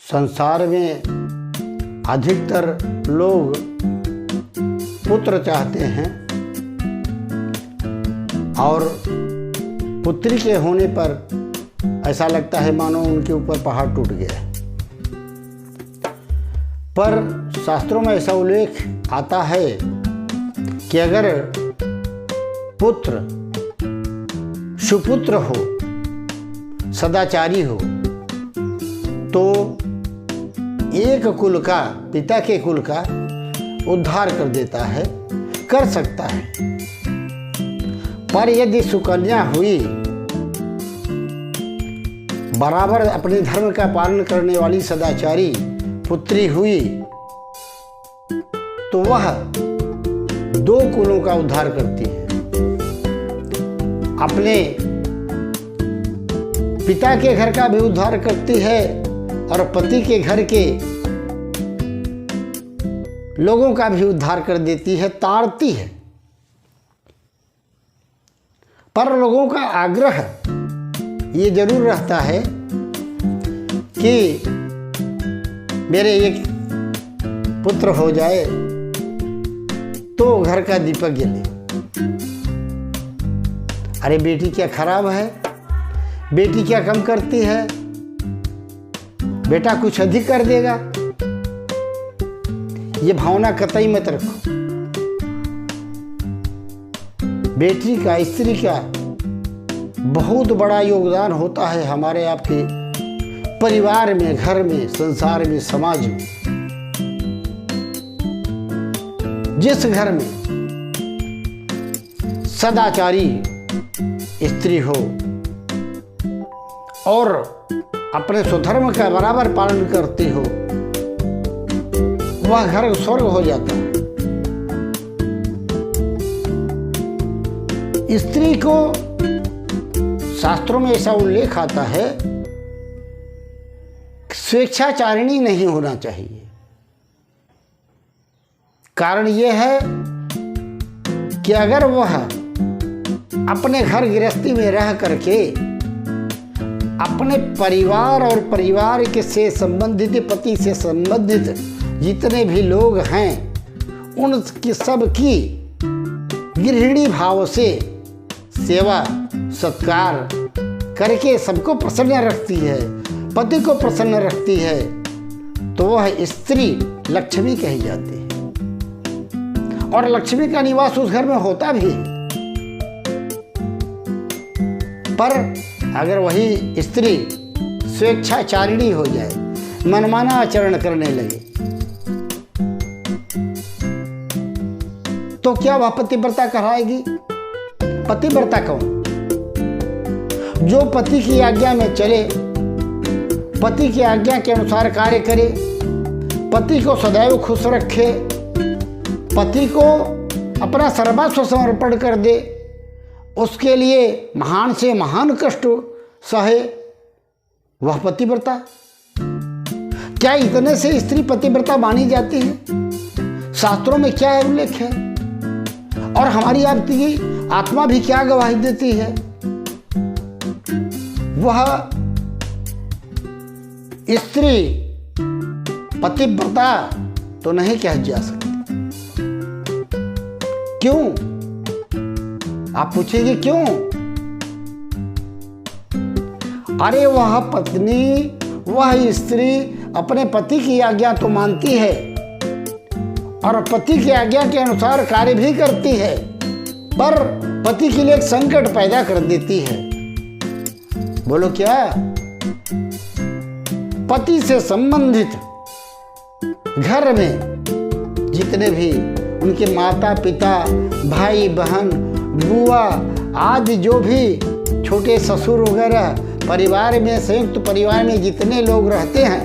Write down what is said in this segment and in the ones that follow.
संसार में अधिकतर लोग पुत्र चाहते हैं और पुत्री के होने पर ऐसा लगता है मानो उनके ऊपर पहाड़ टूट गया है। पर शास्त्रों में ऐसा उल्लेख आता है कि अगर पुत्र सुपुत्र हो, सदाचारी हो, तो एक कुल का, पिता के कुल का उद्धार कर देता है, कर सकता है। पर यदि सुकन्या हुई, बराबर अपने धर्म का पालन करने वाली सदाचारी पुत्री हुई, तो वह दो कुलों का उद्धार करती है। अपने पिता के घर का भी उद्धार करती है और पति के घर के लोगों का भी उद्धार कर देती है, तारती है। पर लोगों का आग्रह ये जरूर रहता है कि मेरे एक पुत्र हो जाए तो घर का दीपक जले। अरे बेटी क्या खराब है, बेटी क्या कम करती है, बेटा कुछ अधिक कर देगा, ये भावना कतई मत रखो। बेटी का, स्त्री का बहुत बड़ा योगदान होता है हमारे आपके परिवार में, घर में, संसार में, समाज में। जिस घर में सदाचारी स्त्री हो और अपने स्वधर्म का बराबर पालन करती हो, वह घर स्वर्ग हो जाता है। स्त्री को शास्त्रों में ऐसा उल्लेख आता है, स्वेच्छाचारिणी नहीं होना चाहिए। कारण यह है कि अगर वह अपने घर गृहस्थी में रह करके अपने परिवार और परिवार के से संबंधित, पति से संबंधित जितने भी लोग हैं, उनकी सबकी गृहिणी भाव से सेवा सत्कार करके सबको प्रसन्न रखती है, पति को प्रसन्न रखती है, तो वह स्त्री लक्ष्मी कही जाती है। और लक्ष्मी का निवास उस घर में होता भी है। पर अगर वही स्त्री स्वेच्छाचारिणी हो जाए, मनमाना आचरण करने लगे, तो क्या वह पतिव्रता कहलाएगी? पतिव्रता कौन? जो पति की आज्ञा में चले, पति की आज्ञा के अनुसार कार्य करे, पति को सदैव खुश रखे, पति को अपना सर्वस्व समर्पण कर दे, उसके लिए महान से महान कष्ट सहे, वह पतिव्रता। क्या इतने से स्त्री पतिव्रता मानी जाती है? शास्त्रों में क्या उल्लेख है और हमारी आपकी आत्मा भी क्या गवाही देती है? वह स्त्री पतिव्रता तो नहीं कह जा सकती। क्यों? आप पूछेंगे क्यों? अरे वह पत्नी, वह स्त्री अपने पति की आज्ञा तो मानती है और पति की आज्ञा के अनुसार कार्य भी करती है, पर पति के लिए एक संकट पैदा कर देती है। बोलो क्या? पति से संबंधित घर में जितने भी उनके माता पिता, भाई बहन, बुआ आदि जो भी छोटे ससुर वगैरह परिवार में, संयुक्त परिवार में जितने लोग रहते हैं,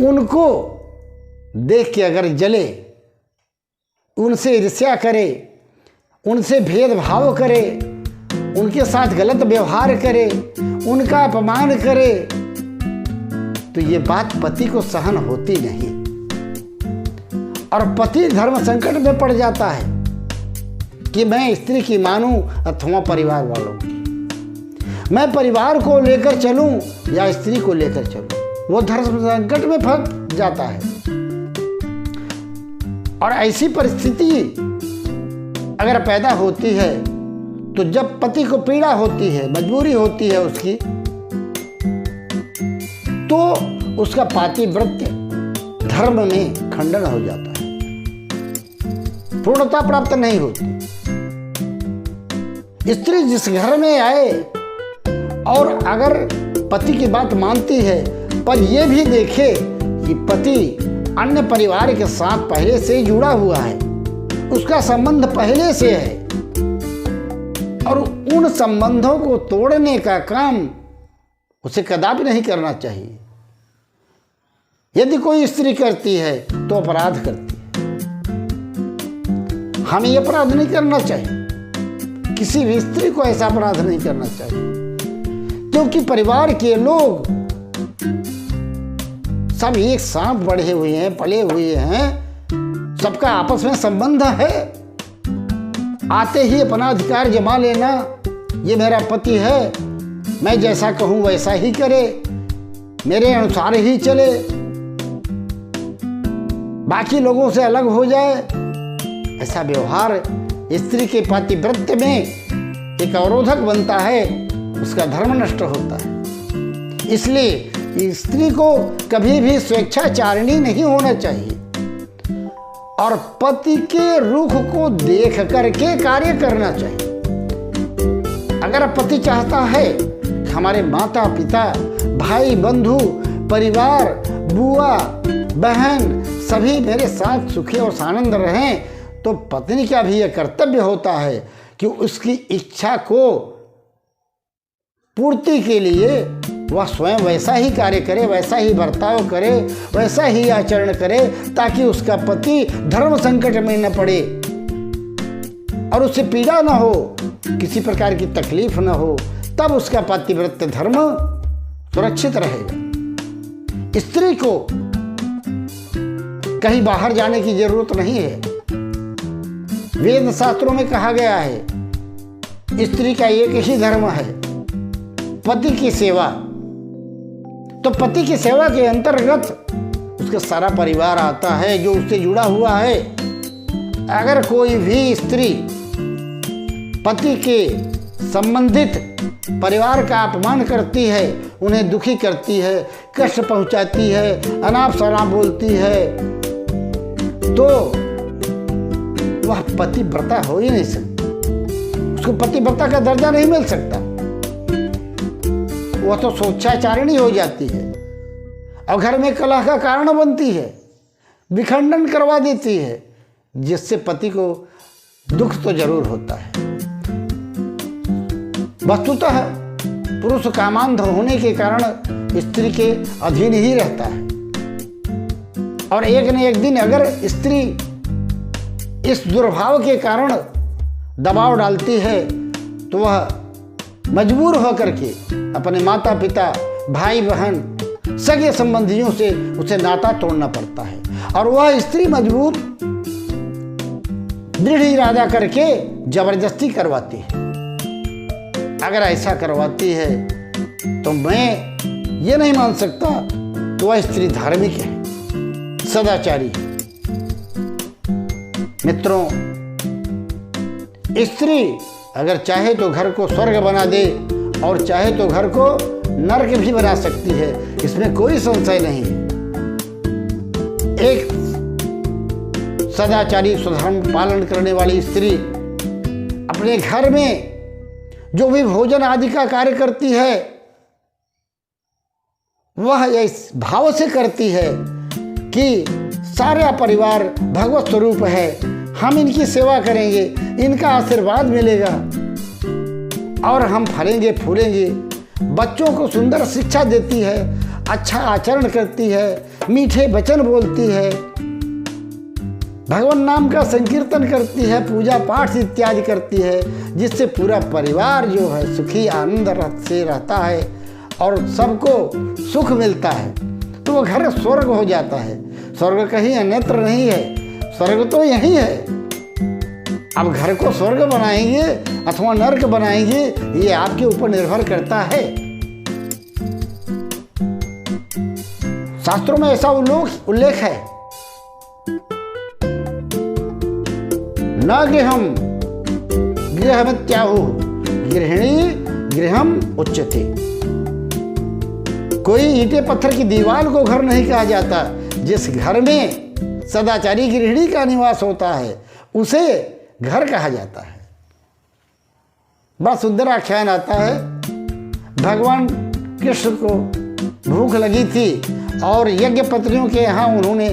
उनको देख के अगर जले, उनसे ईर्ष्या करे, उनसे भेदभाव करे, उनके साथ गलत व्यवहार करे, उनका अपमान करे, तो ये बात पति को सहन होती नहीं और पति धर्म संकट में पड़ जाता है कि मैं स्त्री की मानूं अथवा परिवार वालों की। मैं परिवार को लेकर चलूं या स्त्री को लेकर चलूं, वो धर्म संकट में फंस जाता है। और ऐसी परिस्थिति अगर पैदा होती है तो जब पति को पीड़ा होती है, मजबूरी होती है उसकी, तो उसका पातिव्रत्य धर्म में खंडन हो जाता है, पूर्णता प्राप्त नहीं होती। स्त्री जिस घर में आए और अगर पति की बात मानती है, पर यह भी देखे कि पति अन्य परिवार के साथ पहले से जुड़ा हुआ है, उसका संबंध पहले से है, और उन संबंधों को तोड़ने का काम उसे कदापि नहीं करना चाहिए। यदि कोई स्त्री करती है तो अपराध करती है। हमें यह अपराध नहीं करना चाहिए, किसी भी स्त्री को ऐसा अपराध नहीं करना चाहिए, क्योंकि परिवार के लोग सब एक साथ बढ़े हुए हैं, पले हुए हैं, सबका आपस में संबंध है। आते ही अपना अधिकार जमा लेना, ये मेरा पति है, मैं जैसा कहूं वैसा ही करे, मेरे अनुसार ही चले, बाकी लोगों से अलग हो जाए, ऐसा व्यवहार स्त्री के पातिव्रत्य में एक अवरोधक बनता है, उसका धर्म नष्ट होता है। इसलिए स्त्री को कभी भी स्वेच्छाचारिणी नहीं होना चाहिए और पति के रुख को देख करके कार्य करना चाहिए। अगर पति चाहता है कि हमारे माता पिता, भाई बंधु, परिवार, बुआ बहन सभी मेरे साथ सुखी और सानंद रहें, तो पत्नी का भी यह कर्तव्य होता है कि उसकी इच्छा को पूर्ति के लिए वह स्वयं वैसा ही कार्य करे, वैसा ही बर्ताव करे, वैसा ही आचरण करे, ताकि उसका पति धर्म संकट में न पड़े और उससे पीड़ा न हो, किसी प्रकार की तकलीफ न हो, तब उसका पातिव्रत्य धर्म सुरक्षित रहेगा। स्त्री को कहीं बाहर जाने की जरूरत नहीं है। वेद शास्त्रों में कहा गया है स्त्री का एक ही धर्म है, पति की सेवा। तो पति की सेवा के अंतर्गत उसका सारा परिवार आता है जो उससे जुड़ा हुआ है। अगर कोई भी स्त्री पति के संबंधित परिवार का अपमान करती है, उन्हें दुखी करती है, कष्ट पहुंचाती है, अनाप शनाप बोलती है, तो वह पतिव्रता हो ही नहीं सकती, उसको पतिव्रता का दर्जा नहीं मिल सकता। वह तो स्वेच्छाचारिणी हो जाती है और घर में कलह का कारण बनती है, विखंडन करवा देती है, जिससे पति को दुख तो जरूर होता है। वस्तुतः पुरुष कामांध होने के कारण स्त्री के अधीन ही रहता है, और एक न एक दिन अगर स्त्री इस दुर्भाव के कारण दबाव डालती है तो वह मजबूर होकर के अपने माता पिता, भाई बहन, सगे संबंधियों से उसे नाता तोड़ना पड़ता है, और वह स्त्री मजबूर दृढ़ इरादा करके जबरदस्ती करवाती है। अगर ऐसा करवाती है तो मैं ये नहीं मान सकता तो वह स्त्री धार्मिक है, सदाचारी है। मित्रों, स्त्री अगर चाहे तो घर को स्वर्ग बना दे और चाहे तो घर को नरक भी बना सकती है, इसमें कोई संशय नहीं है। एक सदाचारी स्वधर्म पालन करने वाली स्त्री अपने घर में जो भी भोजन आदि का कार्य करती है, वह इस भाव से करती है कि सारा परिवार भगवत स्वरूप है, हम इनकी सेवा करेंगे, इनका आशीर्वाद मिलेगा और हम फलेंगे फूलेंगे। बच्चों को सुंदर शिक्षा देती है, अच्छा आचरण करती है, मीठे वचन बोलती है, भगवान नाम का संकीर्तन करती है, पूजा पाठ इत्यादि करती है, जिससे पूरा परिवार जो है सुखी आनंद से रहता है और सबको सुख मिलता है। तो वो घर स्वर्ग हो जाता है। स्वर्ग कहीं अन्यत्र नहीं है, स्वर्ग तो यही है। अब घर को स्वर्ग बनाएंगे अथवा नर्क बनाएंगे, ये आपके ऊपर निर्भर करता है। शास्त्रों में ऐसा उल्लेख है, न गृहम गृहमित्याहुः गृहिणी गृहम उच्यते। कोई ईंटे पत्थर की दीवार को घर नहीं कहा जाता। जिस घर में सदाचारी गृहिणी का निवास होता है उसे घर कहा जाता है। बड़ा सुंदर आख्यान आता है। भगवान कृष्ण को भूख लगी थी और यज्ञ पत्नियों के यहाँ उन्होंने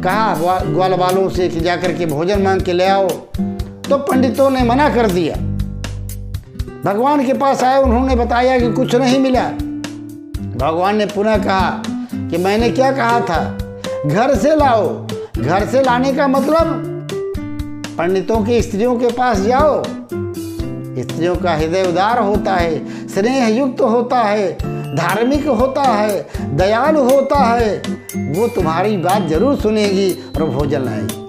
कहा ग्वाल वालों से कि जाकर के भोजन मांग के ले आओ, तो पंडितों ने मना कर दिया। भगवान के पास आए, उन्होंने बताया कि कुछ नहीं मिला। भगवान ने पुनः कहा कि मैंने क्या कहा था, घर से लाओ। घर से लाने का मतलब पंडितों की स्त्रियों के पास जाओ। स्त्रियों का हृदय उदार होता है, स्नेह युक्त होता है, धार्मिक होता है, दयालु होता है। वो तुम्हारी बात जरूर सुनेगी और भोजन लाएगी।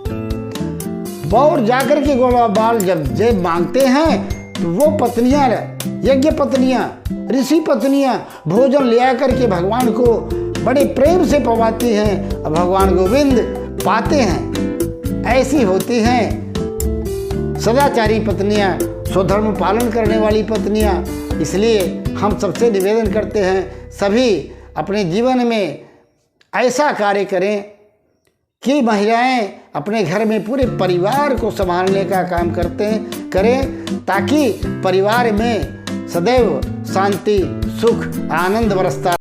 और जाकर के गोपाल जब मांगते हैं तो वो पत्नियां, यज्ञ पत्नियां, ऋषि पत्नियां भोजन ले आकर के भगवान को बड़े प्रेम से पवाती हैं और भगवान गोविंद पाते हैं। ऐसी होती हैं सदाचारी पत्नियां, स्वधर्म पालन करने वाली पत्नियां। इसलिए हम सबसे निवेदन करते हैं, सभी अपने जीवन में ऐसा कार्य करें कि महिलाएं अपने घर में पूरे परिवार को संभालने का काम करें, ताकि परिवार में सदैव शांति, सुख, आनंद बरसता